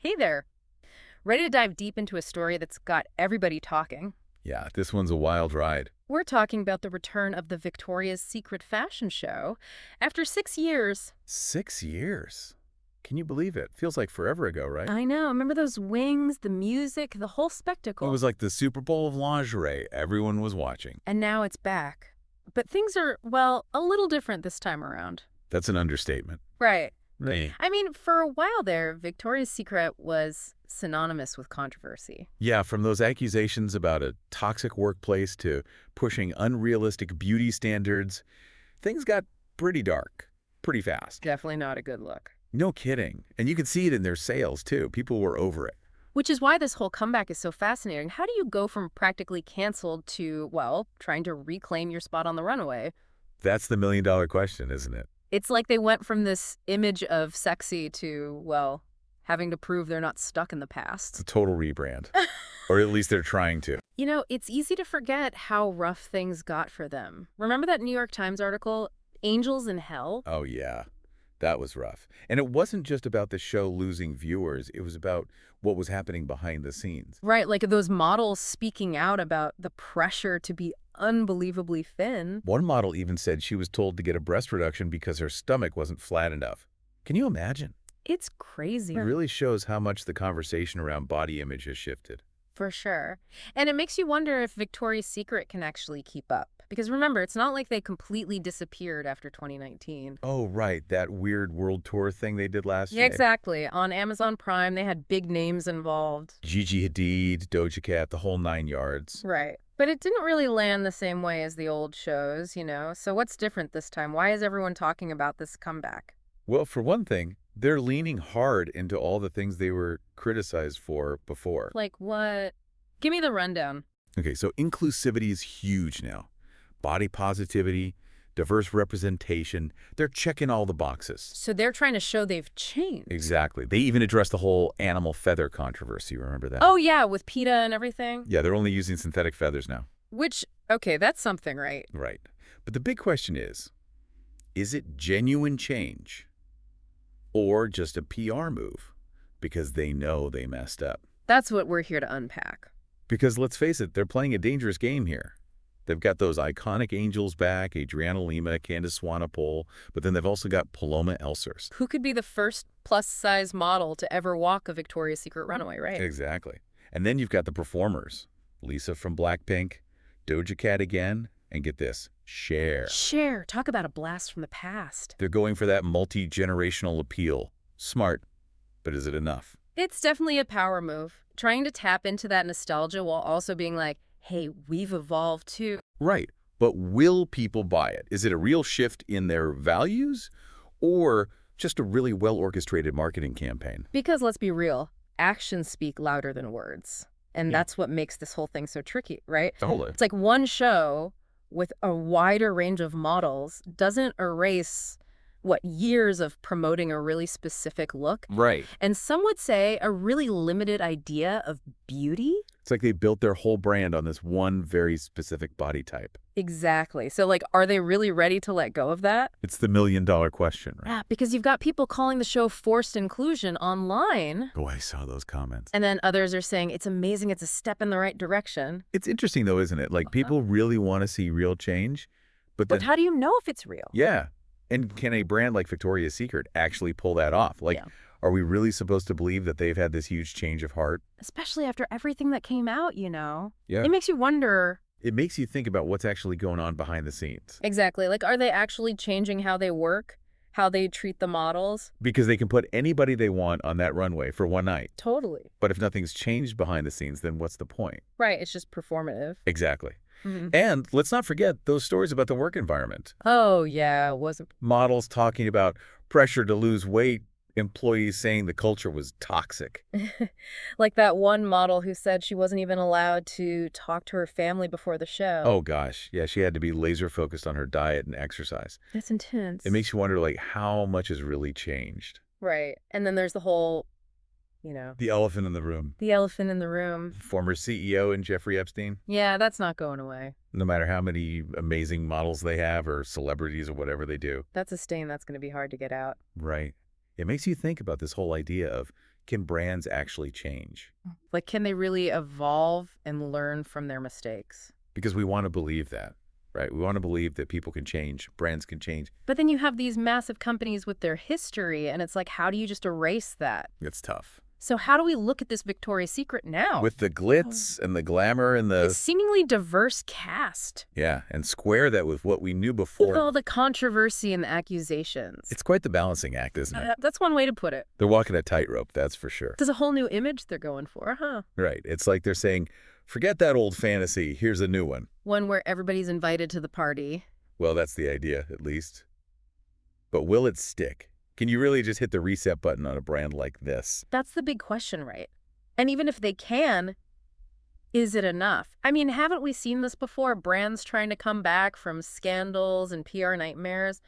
Hey there. Ready to dive deep into a story that's got everybody talking? Yeah, this one's a wild ride. We're talking about the return of the Victoria's Secret fashion show. After 6 years. 6 years. Can you believe it? Feels like forever ago, right? I know. Remember those wings, the music, the whole It spectacle? was like the Super Bowl of lingerie. Everyone was watching. And now it's back. But things are, well, a little different this time around. That's an understatement. Right. Right. I mean, for a while there, Victoria's Secret was synonymous with controversy. Yeah, from those accusations about a toxic workplace to pushing unrealistic beauty standards, things got pretty dark, pretty fast. Definitely not a good look. No kidding. And you could see it in their sales, too. People were over it. Which is why this whole comeback is so fascinating. How do you go from practically canceled to, well, trying to reclaim your spot on the runway? That's the million-dollar question, isn't it? It's like they went from this image of sexy to, well, having to prove they're not stuck in the It's a past. total rebrand. Or at least they're trying to. You know, it's easy to forget how rough things got for them. Remember that New York Times article, Angels in Hell? Oh, yeah. That was rough. And it wasn't just about the show losing viewers. It was about what was happening behind the scenes. Right, like those models speaking out about the pressure to be unbelievably thin. One model even said she was told to get a breast reduction because her stomach wasn't flat enough. Can you imagine? It's crazy. It really shows how much the conversation around body image has shifted. For sure. And it makes you wonder if Victoria's Secret can actually keep up. Because remember, it's not like they completely disappeared after 2019. Oh, right. That weird world tour thing they did last Yeah, year. exactly. On Amazon Prime, they had big names involved. Gigi Hadid, Doja Cat, the whole 9 yards. Right. But it didn't really land the same way as the old shows, you know? So what's different this time? Why is everyone talking about this comeback? Well, for one thing, they're leaning hard into all the things they were criticized for before. Like what? Give me the rundown. Okay, so inclusivity is huge now. Body positivity, diverse representation, they're checking all the boxes. So they're trying to show they've changed. Exactly. They even addressed the whole animal feather controversy. Remember that? Oh, yeah, with PETA and everything. Yeah, they're only using synthetic feathers now. Which, okay, that's something, right? Right. But the big question is it genuine change or just a PR move because they know they messed up? That's what we're here to unpack. Because let's face it, they're playing a dangerous game here. They've got those iconic angels back, Adriana Lima, Candace Swanepoel, but then they've also got Paloma Elsers. Who could be the first plus-size model to ever walk a Victoria's Secret runway, right? Exactly. And then you've got the performers. Lisa from Blackpink, Doja Cat again, and get this, Cher. Cher, talk about a blast from the past. They're going for that multi-generational appeal. Smart, but is it enough? It's definitely a power move, trying to tap into that nostalgia while also being like, hey, we've evolved too. Right. But will people buy it? Is it a real shift in their values or just a really well-orchestrated marketing campaign? Because let's be real, actions speak louder than words. And Yeah. that's what makes this whole thing so tricky, right? Totally. It's like one show with a wider range of models doesn't erase years of promoting a really specific look. Right. And some would say a really limited idea of beauty. It's like they built their whole brand on this one very specific body type. Exactly. So, like, are they really ready to let go of that? It's the million-dollar question, right? Yeah, because you've got people calling the show forced inclusion online. Oh, I saw those comments. And then others are saying it's amazing, it's a step in the right direction. It's interesting, though, isn't it? Like, people really want to see real change, but But then, how do you know if it's real? yeah. And can a brand like Victoria's Secret actually pull that off? Like, Yeah. are we really supposed to believe that they've had this huge change of heart? Especially after everything that came out, you know? Yeah. It makes you wonder. It makes you think about what's actually going on behind the scenes. Exactly. Like, are they actually changing how they work? How they treat the models? Because they can put anybody they want on that runway for one night. Totally. But if nothing's changed behind the scenes, then what's the point? Right. It's just performative. Exactly. Mhm. And let's not forget those stories about the work environment. Oh, yeah. It wasn't. Models talking about pressure to lose weight, employees saying the culture was toxic. Like that one model who said she wasn't even allowed to talk to her family before the show. Oh, gosh. Yeah, she had to be laser focused on her diet and exercise. That's intense. It makes you wonder, like, how much has really changed? Right. And then there's the whole, The elephant in the room. the elephant in the room. Former CEO and Jeffrey Epstein. Yeah, that's not going away. No matter how many amazing models they have or celebrities or whatever they do. That's a stain that's going to be hard to get out. Right. It makes you think about this whole idea of Can brands actually change? Like, can they really evolve and learn from their mistakes? Because we want to believe that, right? We want to believe that people can change, brands can change. But then you have these massive companies with their history, and it's like, how do you just erase that? It's tough. So how do we look at this Victoria's Secret now? With the glitz and the glamour and It's the, seemingly diverse cast. yeah, and square that with what we knew With before. all the controversy and the accusations. It's quite the balancing act, isn't it? That's one way to put it. They're walking a tightrope, that's for sure. There's a whole new image they're going for, huh? Right. It's like they're saying, forget that old fantasy, here's a new one. One where everybody's invited to the party. Well, that's the idea, at least. But will it stick? Can you really just hit the reset button on a brand like this? That's the big question, right? And even if they can, is it enough? I mean, haven't we seen this before? Brands trying to come back from scandals and PR nightmares.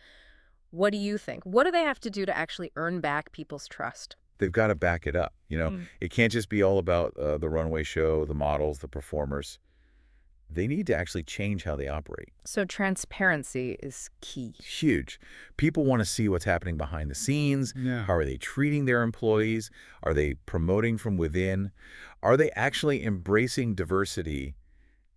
What do you think? What do they have to do to actually earn back people's trust? They've got to back it up. It can't just be all about the runway show, the models, the performers. They need to actually change how they operate. So transparency is key. Huge. People want to see what's happening behind the scenes. Yeah. How are they treating their employees? Are they promoting from within? Are they actually embracing diversity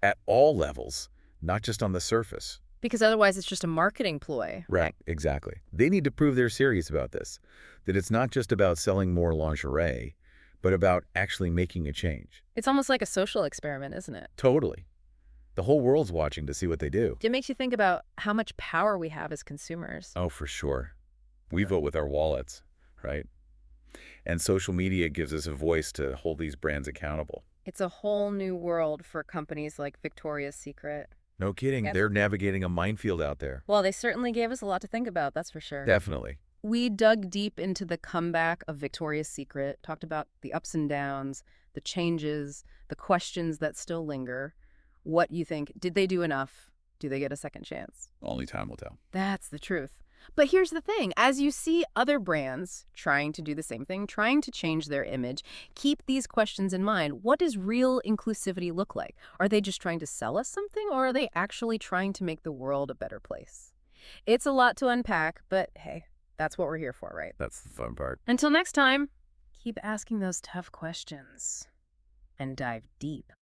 at all levels, not just on the surface? Because otherwise it's just a marketing ploy. Right, exactly. They need to prove they're serious about this, that it's not just about selling more lingerie, but about actually making a change. It's almost like a social experiment, isn't it? Totally. The whole world's watching to see what they do. It makes you think about how much power we have as consumers. Oh, for sure. We vote with our wallets, right? And social media gives us a voice to hold these brands accountable. It's a whole new world for companies like Victoria's Secret. No kidding. Yep. They're navigating a minefield out there. Well, they certainly gave us a lot to think about, that's for sure. Definitely. We dug deep into the comeback of Victoria's Secret, talked about the ups and downs, the changes, the questions that still linger. What you think, did they do enough? Do they get a second chance? Only time will tell. That's the truth. But here's the thing. As you see other brands trying to do the same thing, trying to change their image, keep these questions in mind. What does real inclusivity look like? Are they just trying to sell us something, or are they actually trying to make the world a better place? It's a lot to unpack, but hey, that's what we're here for, right? That's the fun part. Until next time, keep asking those tough questions and dive deep.